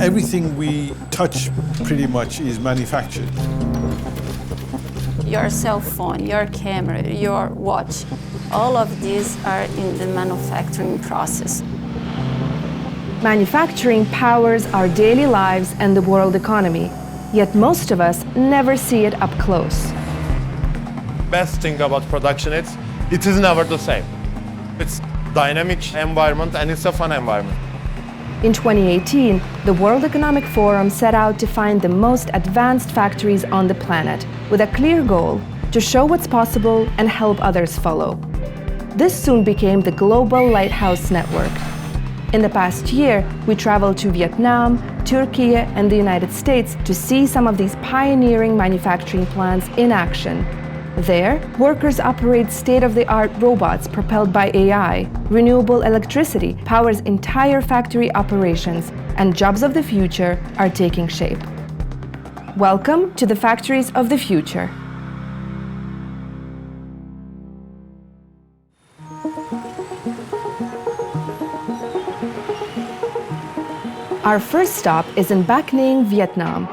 Everything we touch pretty much is manufactured. Your cell phone, your camera, your watch, all of these are in the manufacturing process. Manufacturing powers our daily lives and the world economy, yet most of us never see it up close. Best thing about production is it is never the same. It's dynamic environment and it's a fun environment. In 2018, the World Economic Forum set out to find the most advanced factories on the planet with a clear goal to show what's possible and help others follow. This soon became the global Lighthouse network. In the past year, we traveled to Viet Nam, Türkiye, and the United States to see some of these pioneering manufacturing plants in action. There, workers operate state-of-the-art robots propelled by AI. Renewable electricity powers entire factory operations, and jobs of the future are taking shape. Welcome to the factories of the future. Our first stop is in Bac Ninh, Viet Nam.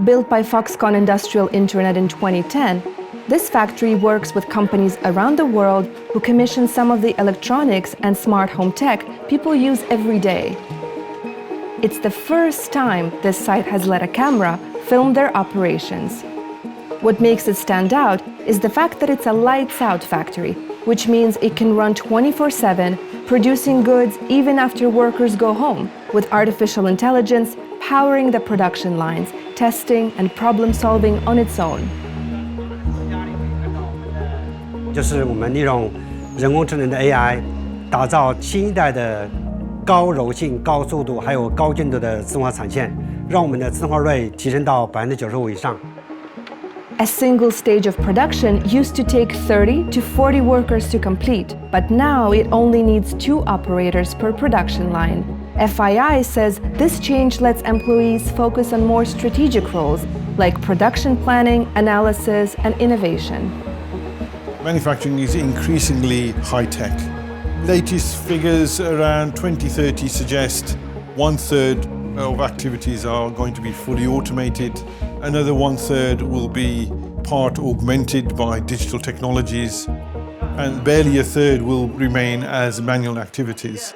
Built by Foxconn Industrial Internet in 2010, this factory works with companies around the world who commission some of the electronics and smart home tech people use every day. It's the first time this site has let a camera film their operations. What makes it stand out is the fact that it's a lights-out factory, which means it can run 24/7, producing goods even after workers go home, with artificial intelligence powering the production lines, testing and problem-solving on its own. 就是我们利用人工智能的 AI， 打造新一代的高柔性、高速度还有高精度的自动化产线，让我们的自动化率提升到95%以上。A single stage of production used to take 30 to 40 workers to complete, but now it only needs 2 operators per production line. FII says this change lets employees focus on more strategic roles, like production planning, analysis, and innovation. Manufacturing is increasingly high-tech. Latest figures around 2030 suggest 1/3 of activities are going to be fully automated. Another 1/3 will be part augmented by digital technologies, and barely a third will remain as manual activities.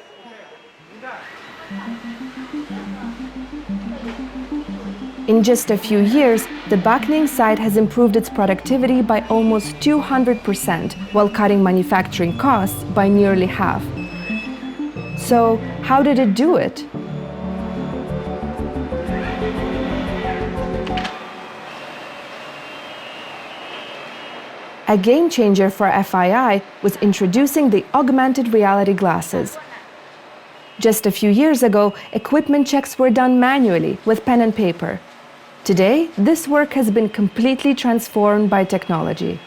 In just a few years, the Bac Ninh site has improved its productivity by almost 200%, while cutting manufacturing costs by nearly half. So, how did it do it? A game changer for FII was introducing the augmented reality glasses. Just a few years ago, equipment checks were done manually with pen and paper. Today, this work has been completely transformed by technology.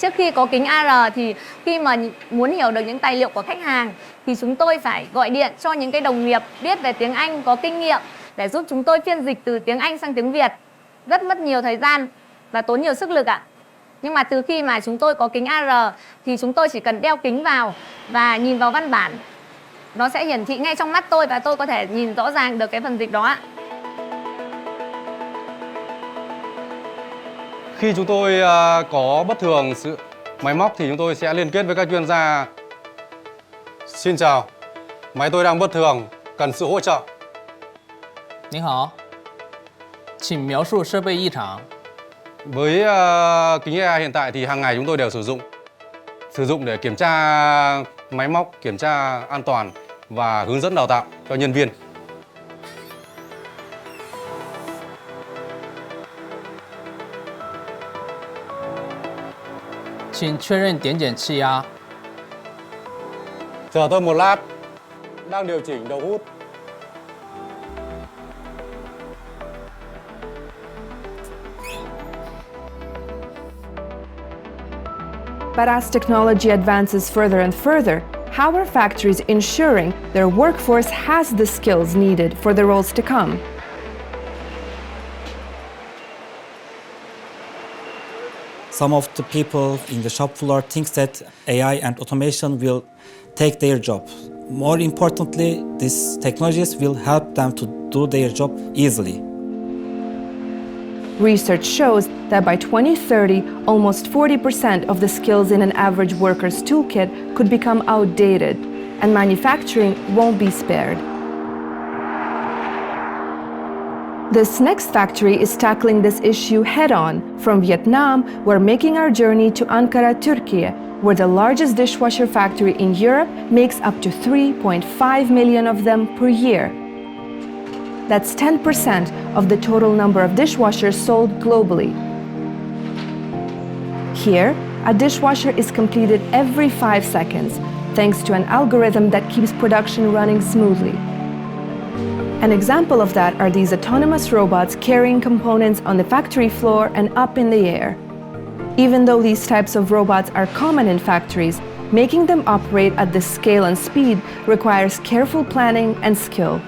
Trước khi có kính AR thì khi mà muốn hiểu được những tài liệu của khách hàng thì chúng tôi phải gọi điện cho những cái đồng nghiệp biết về tiếng Anh có kinh nghiệm để giúp chúng tôi phiên dịch từ tiếng Anh sang tiếng Việt. Rất mất nhiều thời gian và tốn nhiều sức lực ạ. Nhưng mà từ khi mà chúng tôi có kính AR thì chúng tôi chỉ cần đeo kính vào và nhìn vào văn bản. Nó sẽ hiển thị ngay trong mắt tôi và tôi có thể nhìn rõ ràng được cái phần dịch đó ạ. Khi chúng tôi có bất thường sự máy móc thì chúng tôi sẽ liên kết với các chuyên gia. Xin chào, máy tôi đang bất thường, cần sự hỗ trợ. 您好，请描述设备异常。 Với kính AI hiện tại thì hàng ngày chúng tôi đều sử dụng để kiểm tra máy móc, kiểm tra an toàn và hướng dẫn đào tạo cho nhân viên. 请确认点检气压。 Chờ tôi một lát, đang điều chỉnh đầu hút. But as technology advances further and further, how are factories ensuring their workforce has the skills needed for the roles to come? Some of the people in the shop floor think that AI and automation will take their job. More importantly, these technologies will help them to do their job easily. Research shows that by 2030, almost 40% of the skills in an average worker's toolkit could become outdated, and manufacturing won't be spared. This next factory is tackling this issue head-on. From Viet Nam, we're making our journey to Ankara, Türkiye, where the largest dishwasher factory in Europe makes up to 3.5 million of them per year. That's 10% of the total number of dishwashers sold globally. Here, a dishwasher is completed every 5 seconds, thanks to an algorithm that keeps production running smoothly. An example of that are these autonomous robots carrying components on the factory floor and up in the air. Even though these types of robots are common in factories, making them operate at this scale and speed requires careful planning and skill.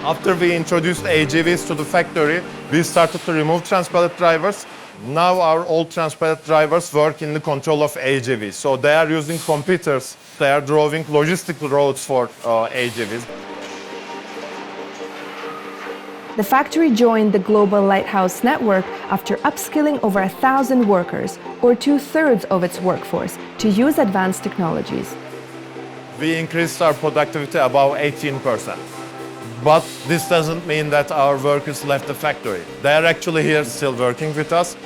After we introduced AGVs to the factory, we started to remove transpallet drivers. Now our old transpallet drivers work in the control of AGVs. So they are using computers. They are drawing logistical routes for AGVs. The factory joined the global Lighthouse network after upskilling over 1,000 workers, or 2/3 of its workforce, to use advanced technologies. We increased our productivity above 18%. But this doesn't mean that our workers left the factory. They are actually here still working with us.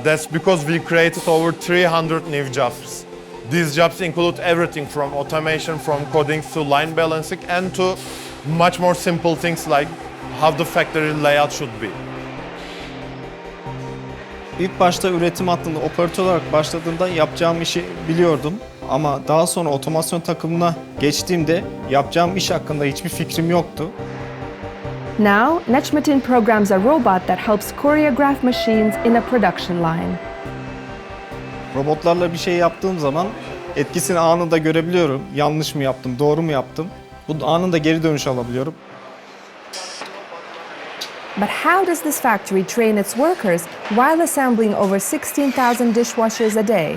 That's because we created over 300 new jobs. These jobs include everything from automation, from coding to line balancing, and to much more simple things like how the factory layout should be. İlk başta üretim hattında operatör olarak başladığımda yapacağım işi biliyordum. Ama daha sonra otomasyon takımına geçtiğimde yapacağım iş hakkında hiçbir fikrim yoktu. Now, Necmettin programs a robot that helps choreograph machines in a production line. Robotlarla bir şey yaptığım zaman etkisini anında görebiliyorum. Yanlış mı yaptım, doğru mu yaptım? Bu anında geri dönüş alabiliyorum. But how does this factory train its workers while assembling over 16,000 dishwashers a day?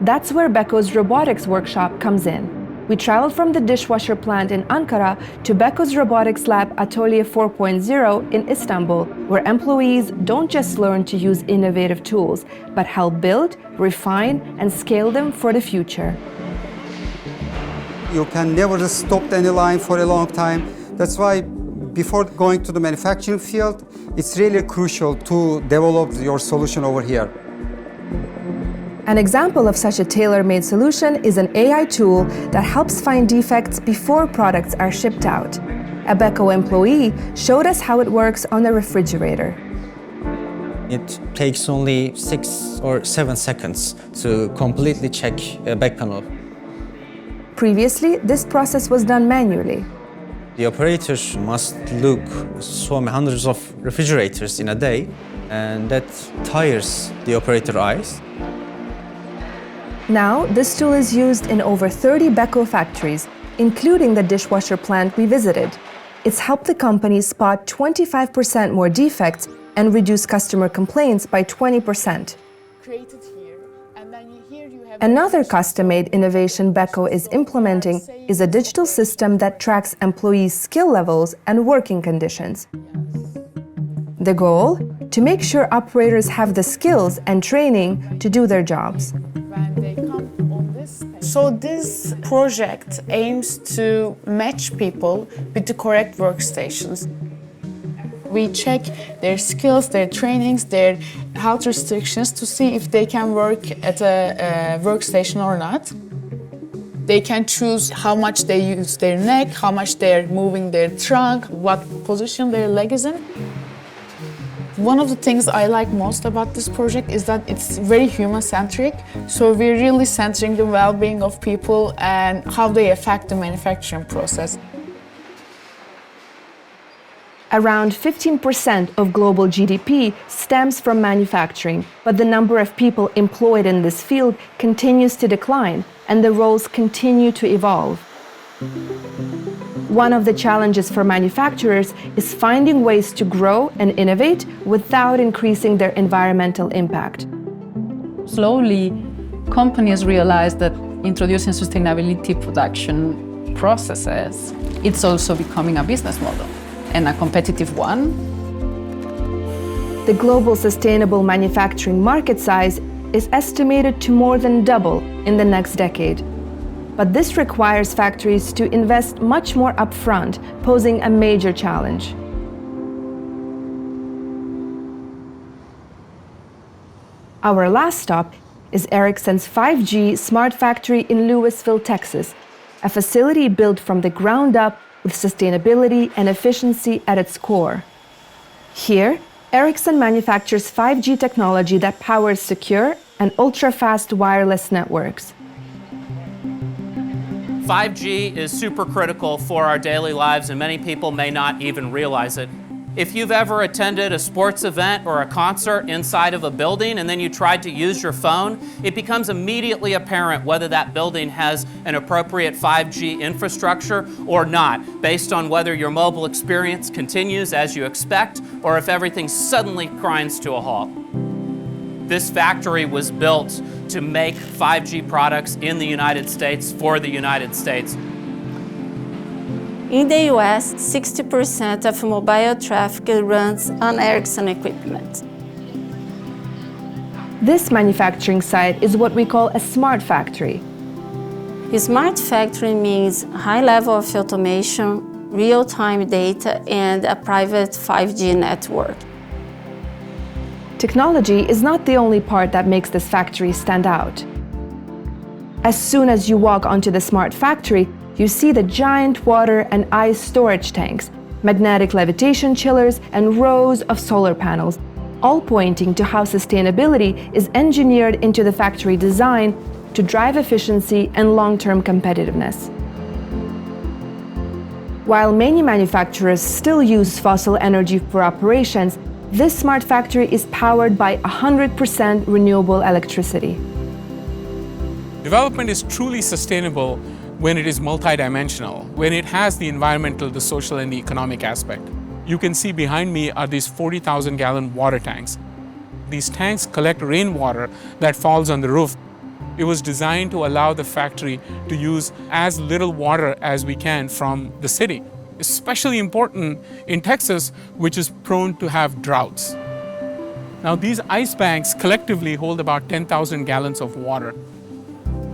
That's where BEKO's robotics workshop comes in. We traveled from the dishwasher plant in Ankara to BEKO's robotics lab Atölye 4.0 in Istanbul, where employees don't just learn to use innovative tools, but help build, refine, and scale them for the future. You can never stop any line for a long time. That's why before going to the manufacturing field, it's really crucial to develop your solution over here. An example of such a tailor-made solution is an AI tool that helps find defects before products are shipped out. A BEKO employee showed us how it works on a refrigerator. It takes only 6 or 7 seconds to completely check a back panel. Previously, this process was done manually. The operator must look so many hundreds of refrigerators in a day, and that tires the operator's eyes. Now, this tool is used in over 30 BEKO factories, including the dishwasher plant we visited. It's helped the company spot 25% more defects and reduce customer complaints by 20%. Another custom-made innovation BEKO is implementing is a digital system that tracks employees' skill levels and working conditions. The goal? To make sure operators have the skills and training to do their jobs. So this project aims to match people with the correct workstations. We check their skills, their trainings, their health restrictions to see if they can work at a workstation or not. They can choose how much they use their neck, how much they're moving their trunk, what position their leg is in. One of the things I like most about this project is that it's very human-centric. So we're really centering the well-being of people and how they affect the manufacturing process. Around 15% of global GDP stems from manufacturing, but the number of people employed in this field continues to decline, and the roles continue to evolve. One of the challenges for manufacturers is finding ways to grow and innovate without increasing their environmental impact. Slowly, companies realize that introducing sustainability production processes, it's also becoming a business model and a competitive one. The global sustainable manufacturing market size is estimated to more than double in the next decade. But this requires factories to invest much more upfront, posing a major challenge. Our last stop is Ericsson's 5G smart factory in Lewisville, Texas, a facility built from the ground up with sustainability and efficiency at its core. Here, Ericsson manufactures 5G technology that powers secure and ultra-fast wireless networks. 5G is super critical for our daily lives, and many people may not even realize it. If you've ever attended a sports event or a concert inside of a building and then you tried to use your phone, it becomes immediately apparent whether that building has an appropriate 5G infrastructure or not, based on whether your mobile experience continues as you expect or if everything suddenly grinds to a halt. This factory was built to make 5G products in the United States for the United States. In the US, 60% of mobile traffic runs on Ericsson equipment. This manufacturing site is what we call a smart factory. A smart factory means high level of automation, real-time data, and a private 5G network. Technology is not the only part that makes this factory stand out. As soon as you walk onto the smart factory, you see the giant water and ice storage tanks, magnetic levitation chillers, and rows of solar panels, all pointing to how sustainability is engineered into the factory design to drive efficiency and long-term competitiveness. While many manufacturers still use fossil energy for operations, this smart factory is powered by 100% renewable electricity. Development is truly sustainable when it is multidimensional, when it has the environmental, the social, and the economic aspect. You can see behind me are these 40,000-gallon water tanks. These tanks collect rainwater that falls on the roof. It was designed to allow the factory to use as little water as we can from the city. Especially important in Texas, which is prone to have droughts. Now, these ice banks collectively hold about 10,000 gallons of water.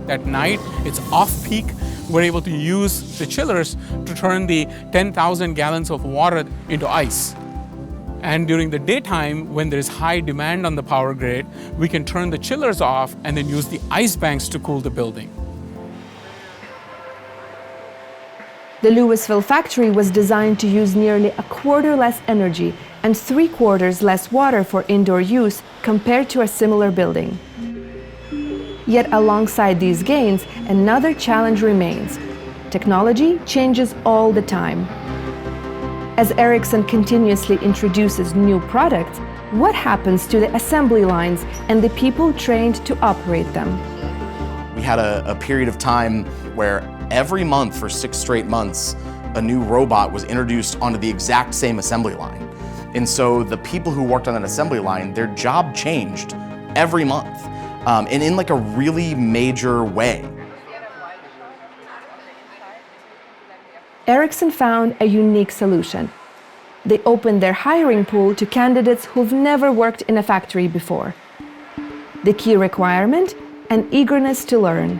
At night, it's off-peak. We're able to use the chillers to turn the 10,000 gallons of water into ice. And during the daytime, when there's high demand on the power grid, we can turn the chillers off and then use the ice banks to cool the building. The Lewisville factory was designed to use nearly a quarter less energy and 3/4 less water for indoor use compared to a similar building. Yet alongside these gains, another challenge remains. Technology changes all the time. As Ericsson continuously introduces new products, what happens to the assembly lines and the people trained to operate them? We had a period of time where every month for 6 straight months, a new robot was introduced onto the exact same assembly line. And so the people who worked on that assembly line, their job changed every month, and in like a really major way. Ericsson found a unique solution. They opened their hiring pool to candidates who've never worked in a factory before. The key requirement? An eagerness to learn.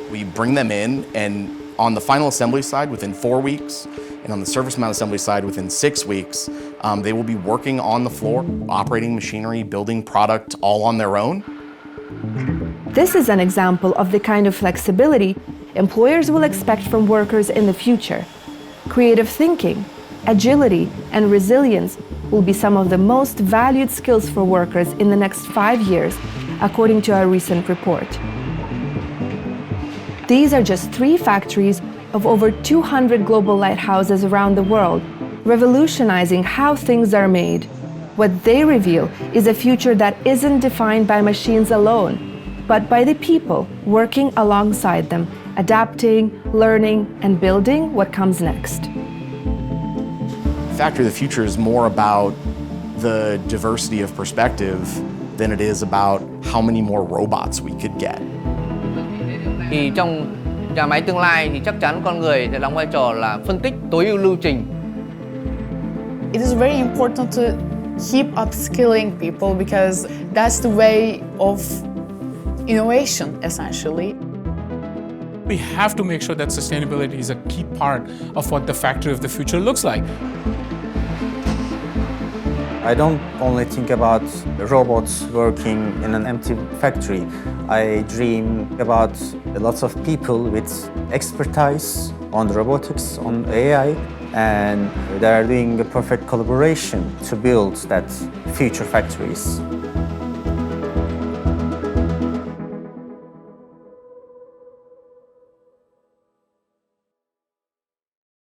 We bring them in, and on the final assembly side within 4 weeks, and on the surface mount assembly side within 6 weeks, they will be working on the floor, operating machinery, building product all on their own. This is an example of the kind of flexibility employers will expect from workers in the future. Creative thinking, agility, and resilience will be some of the most valued skills for workers in the next 5 years, according to a recent report. These are just 3 factories of over 200 global lighthouses around the world, revolutionizing how things are made. What they reveal is a future that isn't defined by machines alone, but by the people working alongside them adapting, learning, and building what comes next. Factory of the future is more about the diversity of perspective than it is about how many more robots we could get. Thì trong nhà máy tương lai thì chắc chắn con người sẽ đóng vai trò là phân tích tối ưu lưu trình. It is very important to keep upskilling people because that's the way of innovation, essentially. We have to make sure that sustainability is a key part of what the factory of the future looks like. I don't only think about robots working in an empty factory. I dream about lots of people with expertise on robotics, on AI, and they are doing a perfect collaboration to build that future factories.